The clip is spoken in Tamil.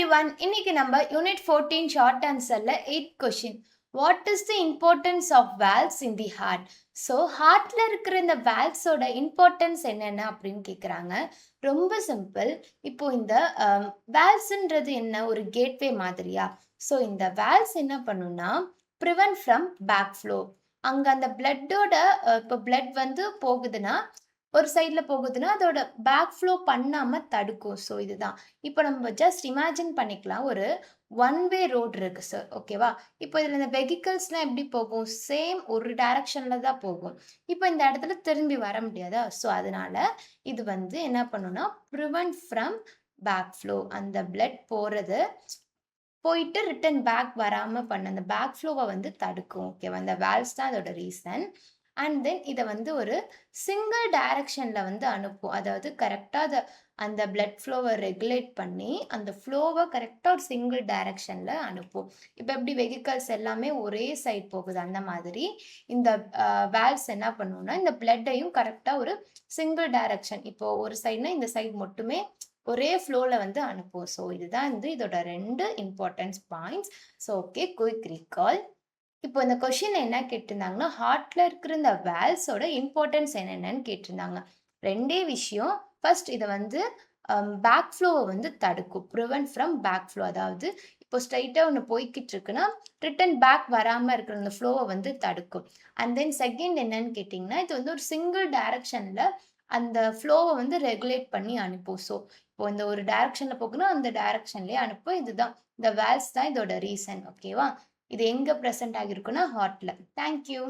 everyone. இன்னைக்கு நம்ம யூனிட் 14 ஷார்ட் ஆன்சர்ல 8th question. What is the importance of valves in the heart? So ஹார்ட்ல இருக்கிற இந்த வேல்வ்ஸோட இம்பார்ட்டன்ஸ் என்னென்ன அப்படின்னு கேட்குறாங்க. ரொம்ப சிம்பிள். இப்போ இந்த வேல்வ்ஸ்ன்றது என்ன, ஒரு கேட்வே மாதிரியா? ஸோ இந்த வேல்வ்ஸ் என்ன பண்ணுன்னா ப்ரிவென்ட் ஃப்ரம் பேக் ஃப்ளோ. அங்கே அந்த பிளட்டோட இப்போ பிளட் வந்து போகுதுன்னா, ஒரு சைடில் போகுதுன்னா அதோட பேக் ஃப்ளோ பண்ணாமல் தடுக்கும். ஸோ இதுதான். இப்போ நம்ம ஜஸ்ட் இமேஜின் பண்ணிக்கலாம், ஒரு ஒன் வே ரோடு இருக்கு சார், ஓகேவா? இப்போ இதில் இந்த வெஹிக்கல்ஸ்லாம் எப்படி போகும்? சேம் ஒரு டைரக்ஷனில் தான் போகும். இப்போ இந்த இடத்துல திரும்பி வர முடியாதா? ஸோ அதனால இது வந்து என்ன பண்ணுன்னா ப்ரிவென்ட் ஃப்ரம் பேக் ஃப்ளோ. அந்த பிளட் போகிறது போயிட்டு ரிட்டன் பேக் வராமல் பண்ண அந்த பேக் ஃப்ளோவை வந்து தடுக்கும். ஓகேவா? அந்த வேல்வ்ஸ் தான் அதோட ரீசன். அண்ட் தென் இதை வந்து ஒரு சிங்கிள் டைரக்ஷனில் வந்து அனுப்பும். அதாவது கரெக்டாக அந்த பிளட் ஃப்ளோவை ரெகுலேட் பண்ணி அந்த ஃப்ளோவை கரெக்டாக ஒரு சிங்கிள் டைரக்ஷனில் அனுப்பும். இப்போ எப்படி வெஹிக்கல்ஸ் எல்லாமே ஒரே சைட் போகுது, அந்த மாதிரி இந்த வேல்வ்ஸ் என்ன பண்ணுன்னா இந்த பிளட்டையும் கரெக்டாக ஒரு சிங்கிள் டைரக்ஷன், இப்போ ஒரு சைட்னா இந்த சைட் மட்டுமே ஒரே ஃப்ளோவில் வந்து அனுப்பும். ஸோ இதுதான் வந்து இதோட 2 importance points. So okay, quick recall. இப்போ இந்த கொஷின் என்ன கேட்டிருந்தாங்கன்னா, ஹார்ட்ல இருக்கிற இந்த வேல்வ்ஸோட இம்பார்ட்டன்ஸ் என்னென்னு கேட்டிருந்தாங்க. 2 விஷயம். ஃபர்ஸ்ட் இதை வந்து பேக் ஃப்ளோவை வந்து தடுக்கும். Prevent from back flow. அதாவது இப்போ ஸ்ட்ரைட்டாக ஒன்று போய்கிட்டு இருக்குன்னா ரிட்டன் பேக் வராமல் இருக்கிற அந்த ஃப்ளோவை வந்து தடுக்கும். அண்ட் தென் செகண்ட் என்னன்னு கேட்டிங்கன்னா, இது வந்து ஒரு சிங்கிள் டைரக்ஷனில் அந்த ஃப்ளோவை வந்து ரெகுலேட் பண்ணி அனுப்பும். ஸோ இப்போ இந்த ஒரு டைரக்ஷனில் போகுன்னா அந்த டைரக்ஷன்லேயே அனுப்பும். இதுதான் இந்த வேல்வ்ஸ் தான் இதோட ரீசன். ஓகேவா? இது எங்க பிரசன்ட் ஆகிருக்குன்னா ஹார்ட்ல. Thank you.